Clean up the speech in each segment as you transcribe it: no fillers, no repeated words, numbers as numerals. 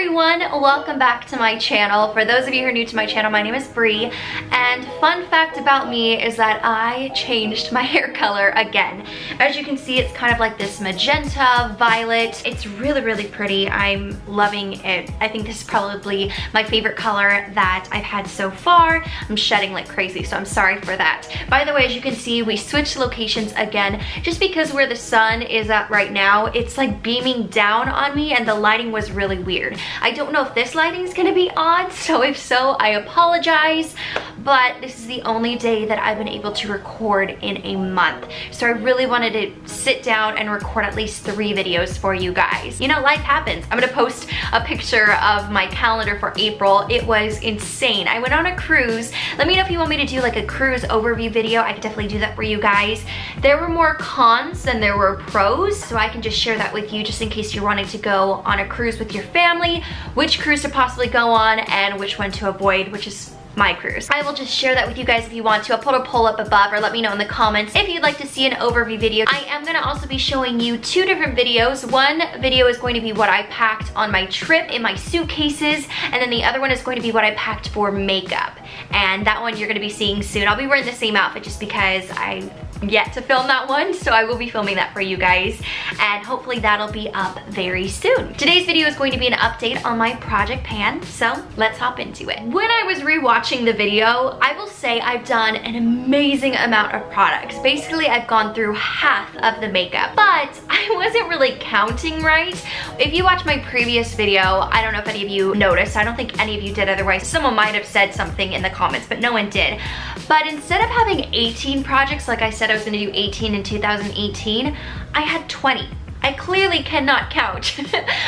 everyone, welcome back to my channel. For those of you who are new to my channel, my name is Bree, and fun fact about me is that I changed my hair color again. As you can see, it's kind of like this magenta violet. It's really pretty. I'm loving it. I think this is probably my favorite color that I've had so far. I'm shedding like crazy, so I'm sorry for that. By the way, as you can see, we switched locations again just because where the sun is at right now, it's like beaming down on me and the lighting was really weird. I don't know if this lighting is gonna be on, so if so, I apologize, but this is the only day that I've been able to record in a month. So I really wanted to sit down and record at least 3 videos for you guys. You know, life happens. I'm gonna post a picture of my calendar for April. It was insane. I went on a cruise. Let me know if you want me to do like a cruise overview video. I could definitely do that for you guys. There were more cons than there were pros, so I can just share that with you just in case you're wanting to go on a cruise with your family, which cruise to possibly go on and which one to avoid, which is my cruise. I will just share that with you guys if you want to. I'll put a poll up above, or let me know in the comments if you'd like to see an overview video. I am gonna also be showing you 2 different videos. One video is going to be what I packed on my trip in my suitcases, and then the other one is going to be what I packed for makeup. And that one you're gonna be seeing soon. I'll be wearing the same outfit just because I yet to film that one, so I will be filming that for you guys, and hopefully that'll be up very soon. Today's video is going to be an update on my project pan, so let's hop into it. When I was rewatching the video, I will say I've done an amazing amount of products. Basically, I've gone through half of the makeup, but I wasn't really counting right. If you watch my previous video, I don't know if any of you noticed, I don't think any of you did, otherwise someone might have said something in the comments, but no one did. But instead of having 18 projects, like I said I was gonna do 18 in 2018, I had 20. I clearly cannot count.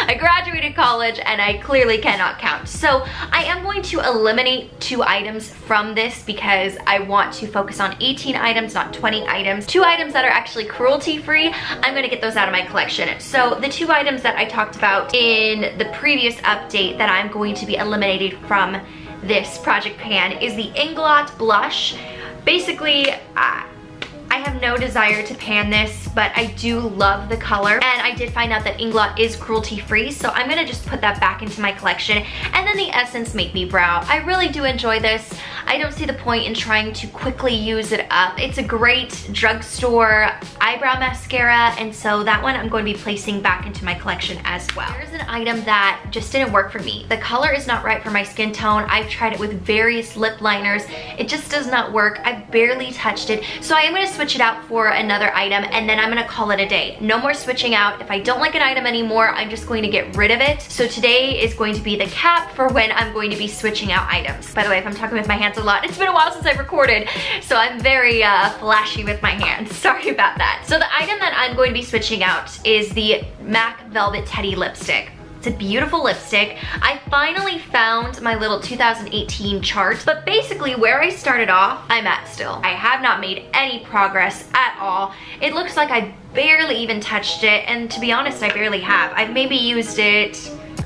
I graduated college and I clearly cannot count. So I am going to eliminate 2 items from this because I want to focus on 18 items, not 20 items. 2 items that are actually cruelty-free, I'm gonna get those out of my collection. So the 2 items that I talked about in the previous update that I'm going to be eliminated from this project pan is the Inglot blush. Basically, I have no desire to pan this, but I do love the color, and I did find out that Inglot is cruelty-free, so I'm gonna just put that back into my collection. And then the Essence Make Me Brow. I really do enjoy this. I don't see the point in trying to quickly use it up. It's a great drugstore eyebrow mascara, and so that one I'm going to be placing back into my collection as well. Here's an item that just didn't work for me. The color is not right for my skin tone. I've tried it with various lip liners. It just does not work. I've barely touched it, so I am gonna switch it out for another item, and then I'm gonna call it a day. No more switching out. If I don't like an item anymore, I'm just going to get rid of it. So today is going to be the cap for when I'm going to be switching out items. By the way, if I'm talking with my hands a lot, it's been a while since I've recorded, so I'm very flashy with my hands. Sorry about that. So the item that I'm going to be switching out is the MAC Velvet Teddy Lipstick. It's a beautiful lipstick. I finally found my little 2018 chart, but basically where I started off, I'm at still. I have not made any progress at all. It looks like I barely even touched it, and to be honest, I barely have. I've maybe used it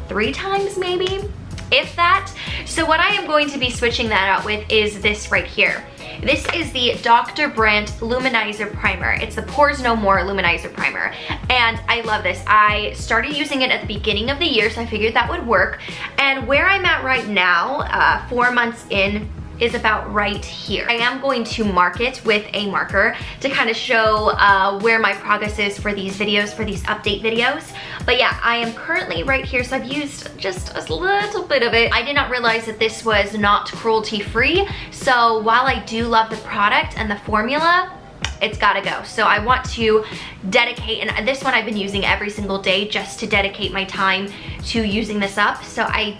3 times maybe, if that. So what I am going to be switching that out with is this right here. This is the Dr. Brandt Luminizer Primer. It's the Pores No More Luminizer Primer, and I love this. I started using it at the beginning of the year, so I figured that would work. And where I'm at right now, 4 months in, is about right here. I am going to mark it with a marker to kind of show where my progress is for these videos, for these update videos. But yeah, I am currently right here, so I've used just a little bit of it. I did not realize that this was not cruelty-free, so while I do love the product and the formula, it's gotta go. So I want to dedicate, and this one I've been using every single day just to dedicate my time to using this up. So I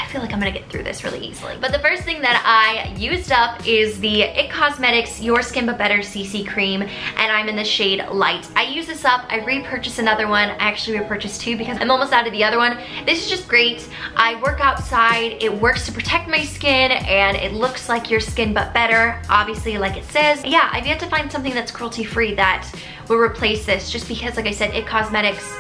feel like I'm gonna get through this really easily. But the first thing that I used up is the IT Cosmetics Your Skin But Better CC Cream, and I'm in the shade Light. I use this up, I repurchased another one. I actually repurchased 2 because I'm almost out of the other one. This is just great. I work outside, it works to protect my skin, and it looks like your skin but better, obviously like it says. Yeah, I've yet to find something that's cruelty-free that will replace this, just because, like I said, IT Cosmetics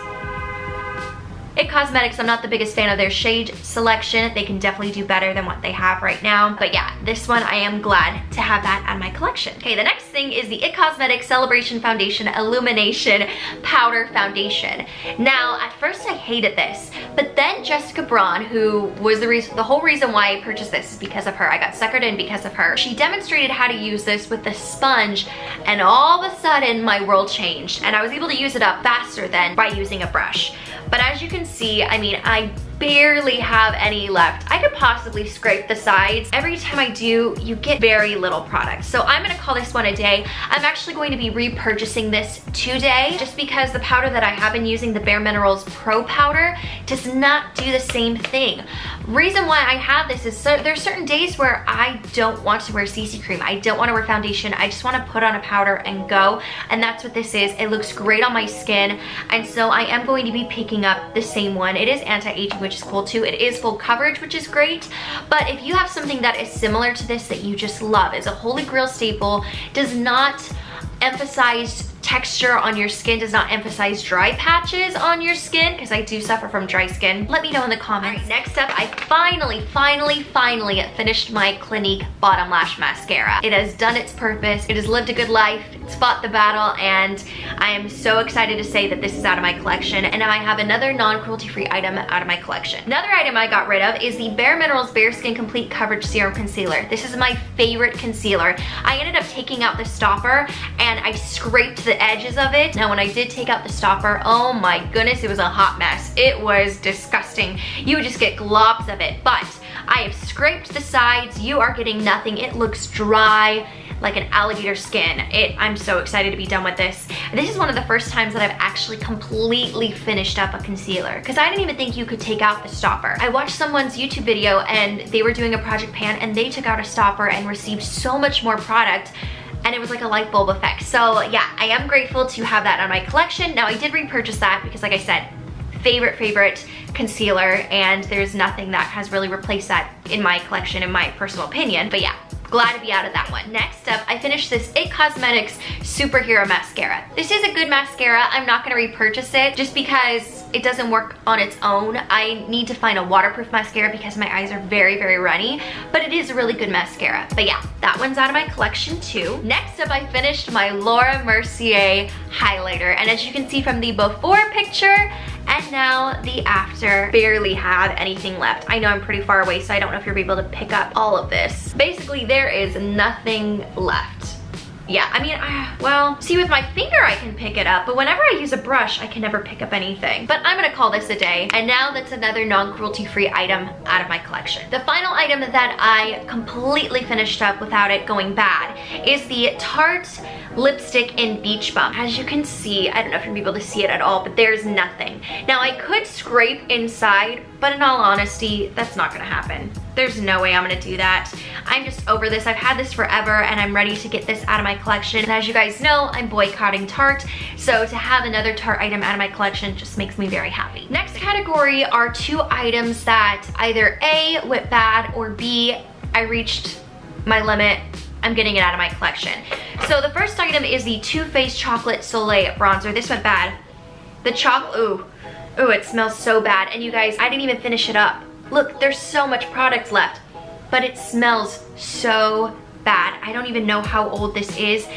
It Cosmetics, I'm not the biggest fan of their shade selection. They can definitely do better than what they have right now. But yeah, this one I am glad to have that out of my collection. Okay, the next thing is the It Cosmetics Celebration Foundation Illumination Powder Foundation. Now, at first I hated this, but then Jessica Braun, who was the whole reason why I purchased this is because of her. I got suckered in because of her. She demonstrated how to use this with the sponge, and all of a sudden my world changed, and I was able to use it up faster than by using a brush. But as you can see, I mean, I barely have any left. I could possibly scrape the sides. Every time I do, you get very little product. So I'm gonna call this one a day. I'm actually going to be repurchasing this today just because the powder that I have been using, the Bare Minerals Pro Powder, does not do the same thing. Reason why I have this is there's certain days where I don't want to wear CC cream. I don't want to wear foundation. I just want to put on a powder and go. And that's what this is. It looks great on my skin. And so I am going to be picking up the same one. It is anti-aging, which is cool too. It is full coverage, which is great. But if you have something that is similar to this that you just love, is a holy grail staple, does not emphasize texture on your skin, does not emphasize dry patches on your skin, because I do suffer from dry skin, let me know in the comments. Right, next up, I finally finished my Clinique Bottom Lash Mascara. It has done its purpose. It has lived a good life. It's fought the battle, and I am so excited to say that this is out of my collection, and now I have another non-cruelty-free item out of my collection. Another item I got rid of is the Bare Minerals Bare Skin Complete Coverage Serum Concealer. This is my favorite concealer. I ended up taking out the stopper, and I scraped the edges of it. Now when I did take out the stopper, oh my goodness, it was a hot mess. It was disgusting. You would just get globs of it, but I have scraped the sides. You are getting nothing. It looks dry like an alligator skin. I'm so excited to be done with this. This is one of the first times that I've actually completely finished up a concealer, because I didn't even think you could take out the stopper. I watched someone's YouTube video and they were doing a project pan and they took out a stopper and received so much more product, and it was like a light bulb effect. So yeah, I am grateful to have that on my collection. Now I did repurchase that because, like I said, favorite concealer, and there's nothing that has really replaced that in my collection in my personal opinion. But yeah, glad to be out of that one. Next up, I finished this It Cosmetics Superhero Mascara. This is a good mascara. I'm not gonna repurchase it just because it doesn't work on its own. I need to find a waterproof mascara because my eyes are very runny, but it is a really good mascara. But yeah, that one's out of my collection too. Next up, I finished my Laura Mercier highlighter, and as you can see from the before picture and now the after, barely have anything left. I know I'm pretty far away, so I don't know if you'll be able to pick up all of this. Basically, there is nothing left. Yeah, I mean, well, see, with my finger I can pick it up, but whenever I use a brush, I can never pick up anything. But I'm gonna call this a day, and now that's another non-cruelty-free item out of my collection. The final item that I completely finished up without it going bad is the Tarte lipstick in Beach Bum. As you can see, I don't know if you'll be able to see it at all, but there's nothing. Now, I could scrape inside, but in all honesty, that's not gonna happen. There's no way I'm gonna do that. I'm just over this. I've had this forever, and I'm ready to get this out of my collection. And as you guys know, I'm boycotting Tarte, so to have another Tarte item out of my collection just makes me very happy. Next category are two items that either A, went bad, or B, I reached my limit. I'm getting it out of my collection. So the first item is the Too Faced Chocolate Soleil bronzer. This went bad. The chocolate, ooh, it smells so bad. And you guys, I didn't even finish it up. Look, there's so much product left, but it smells so bad. I don't even know how old this is,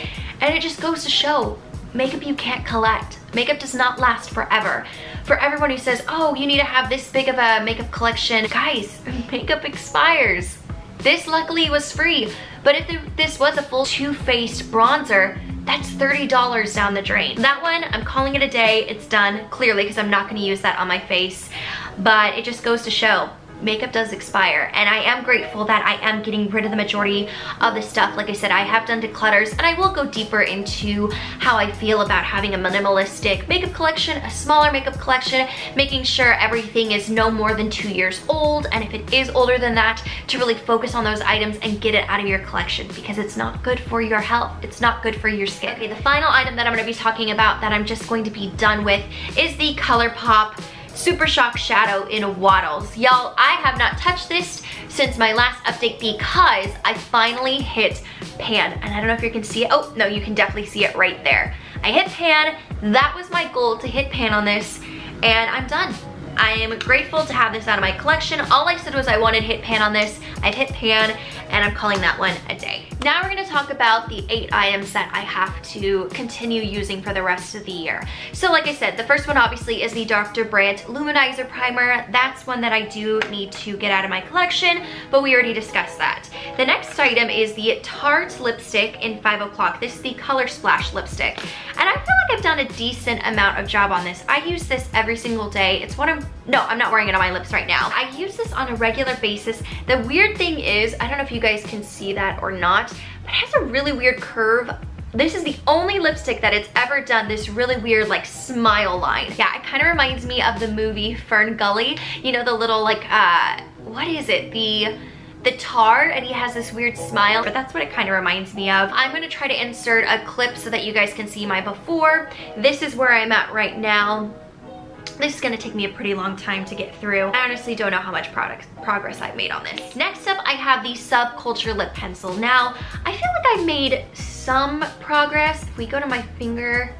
and it just goes to show, makeup you can't collect. Makeup does not last forever. For everyone who says, oh, you need to have this big of a makeup collection, guys, makeup expires. This luckily was free, but if this was a full Too Faced bronzer, that's $30 down the drain. That one, I'm calling it a day. It's done, clearly, because I'm not gonna use that on my face, but it just goes to show, makeup does expire, and I am grateful that I am getting rid of the majority of the stuff. Like I said, I have done declutters, and I will go deeper into how I feel about having a minimalistic makeup collection, a smaller makeup collection, making sure everything is no more than 2 years old, and if it is older than that, to really focus on those items and get it out of your collection, because it's not good for your health. It's not good for your skin. Okay, the final item that I'm gonna be talking about that I'm just going to be done with is the ColourPop Super Shock Shadow in Waddles. Y'all, I have not touched this since my last update because I finally hit pan. And I don't know if you can see it. Oh, no, you can definitely see it right there. I hit pan. That was my goal, to hit pan on this, and I'm done. I am grateful to have this out of my collection. All I said was I wanted hit pan on this. I've hit pan, and I'm calling that one a day. Now we're gonna talk about the 8 items that I have to continue using for the rest of the year. So like I said, the first one obviously is the Dr. Brandt Luminizer Primer. That's one that I do need to get out of my collection, but we already discussed that. The next item is the Tarte lipstick in 5 o'clock. This is the Color Splash lipstick. And I feel like I've done a decent amount of job on this. I use this every single day. It's what I'm not wearing it on my lips right now. I use this on a regular basis. The weird thing is, I don't know if you guys can see that or not, but it has a really weird curve. This is the only lipstick that it's ever done this really weird like smile line. Yeah, it kind of reminds me of the movie Fern Gully. You know, the little like, what is it? The tar, and he has this weird smile, but that's what it kind of reminds me of. I'm gonna try to insert a clip so that you guys can see my before. This is where I'm at right now. This is gonna take me a pretty long time to get through. I honestly don't know how much progress I've made on this. Next up, I have the Subculture Lip Pencil. Now, I feel like I've made some progress. If we go to my finger,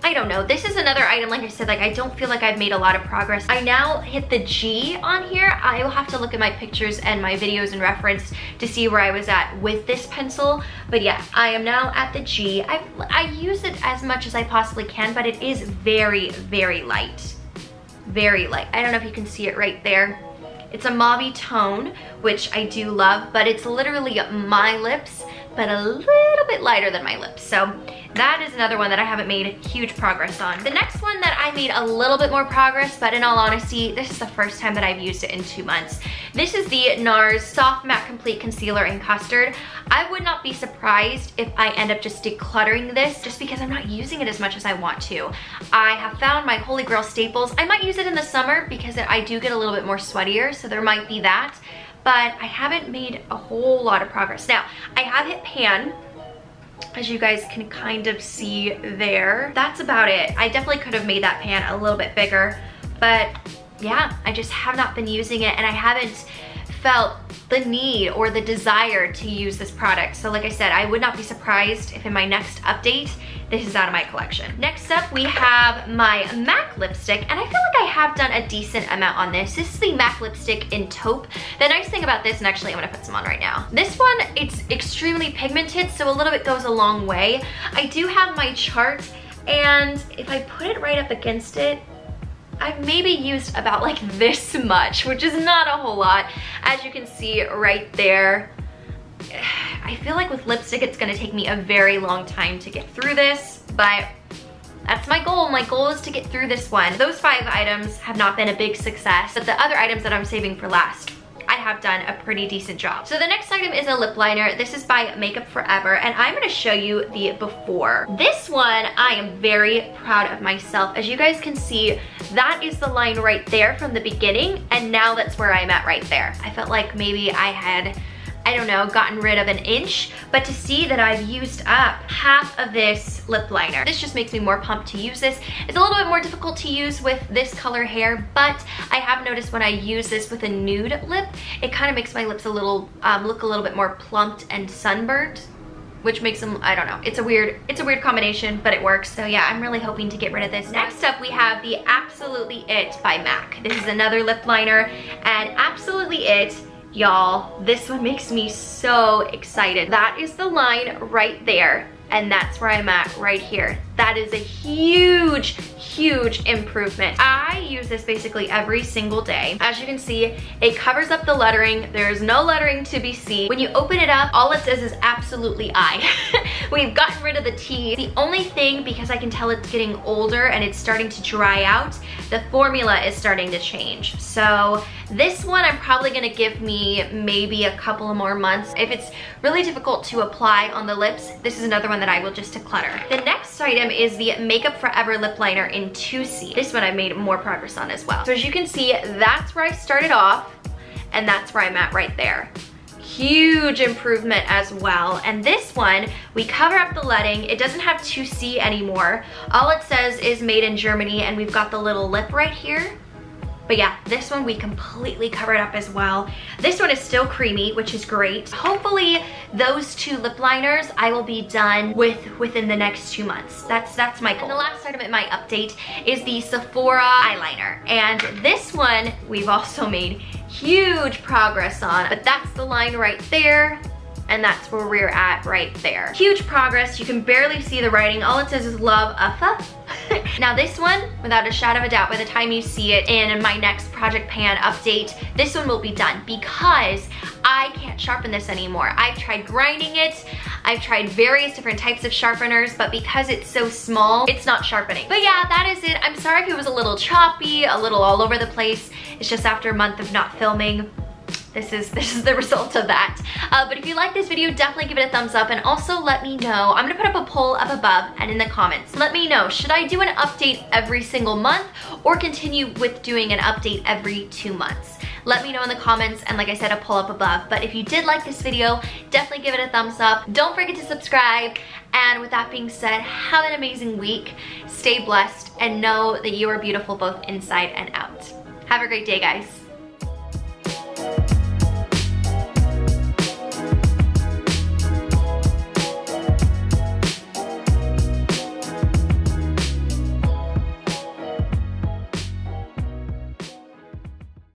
I don't know. This is another item, like I said, like I don't feel like I've made a lot of progress. I now hit the G on here. I will have to look at my pictures and my videos and reference to see where I was at with this pencil. But yeah, I am now at the G. I use it as much as I possibly can, but it is very, very light. Very light. I don't know if you can see it right there. It's a mauve tone, which I do love, but it's literally my lips, but a little bit lighter than my lips. So that is another one that I haven't made huge progress on. The next one that I made a little bit more progress, but in all honesty, this is the first time that I've used it in 2 months. This is the NARS Soft Matte Complete Concealer in Custard. I would not be surprised if I end up just decluttering this just because I'm not using it as much as I want to. I have found my Holy Grail staples. I might use it in the summer because I do get a little bit more sweatier, so there might be that, but I haven't made a whole lot of progress. Now, I have hit pan, as you guys can kind of see there. That's about it. I definitely could have made that pan a little bit bigger, but yeah, I just have not been using it, and I haven't felt the need or the desire to use this product. So like I said, I would not be surprised if in my next update, this is out of my collection. Next up, we have my MAC lipstick, and I feel like I have done a decent amount on this. This is the MAC lipstick in Taupe. The nice thing about this, and actually I'm gonna put some on right now. This one, it's extremely pigmented, so a little bit goes a long way. I do have my chart, and if I put it right up against it, I've maybe used about like this much, which is not a whole lot. As you can see right there, I feel like with lipstick, it's gonna take me a very long time to get through this, but that's my goal. My goal is to get through this one. Those 5 items have not been a big success, but the other items that I'm saving for last, I have done a pretty decent job. So the next item is a lip liner. This is by Makeup Forever, and I'm gonna show you the before. This one, I am very proud of myself. As you guys can see, that is the line right there from the beginning, and now that's where I'm at right there. I felt like maybe I had, I don't know, gotten rid of an inch, but to see that I've used up half of this lip liner, this just makes me more pumped to use this. It's a little bit more difficult to use with this color hair, but I have noticed when I use this with a nude lip, it kind of makes my lips a little, look a little bit more plumped and sunburnt, which makes them, I don't know, it's a weird combination, but it works. So yeah, I'm really hoping to get rid of this. Next up, we have the Absolutely It by MAC. This is another lip liner, and Absolutely It, y'all, this one makes me so excited. That is the line right there, and that's where I'm at right here. That is a huge, huge improvement. I use this basically every single day. As you can see, it covers up the lettering. There's no lettering to be seen. When you open it up, all it says is Absolutely I. We've gotten rid of the T. The only thing, because I can tell it's getting older and it's starting to dry out, the formula is starting to change. So this one, I'm probably gonna give me maybe a couple of more months. If it's really difficult to apply on the lips, this is another one that I will just declutter. The next item is the Makeup Forever lip liner in 2C. This one I made more progress on as well. So as you can see, that's where I started off, and that's where I'm at right there. Huge improvement as well. And this one, we cover up the letting. It doesn't have 2C anymore. All it says is made in Germany, and we've got the little lip right here. But yeah, this one we completely covered up as well. This one is still creamy, which is great. Hopefully those 2 lip liners I will be done within the next 2 months. That's my goal. And the last item in my update is the Sephora eyeliner. And this one we've also made huge progress on, but that's the line right there. And that's where we're at right there. Huge progress. You can barely see the writing. All it says is love, Uffa. Now this one, without a shadow of a doubt, by the time you see it in my next Project Pan update, this one will be done because I can't sharpen this anymore. I've tried grinding it, I've tried various different types of sharpeners, but because it's so small, it's not sharpening. But yeah, that is it. I'm sorry if it was a little choppy, a little all over the place. It's just after a month of not filming. This is the result of that. But if you like this video, definitely give it a thumbs up, and also let me know. I'm gonna put up a poll up above and in the comments. Let me know, should I do an update every single month or continue with doing an update every 2 months? Let me know in the comments, and like I said, a poll up above. But if you did like this video, definitely give it a thumbs up. Don't forget to subscribe. And with that being said, have an amazing week. Stay blessed and know that you are beautiful both inside and out. Have a great day, guys.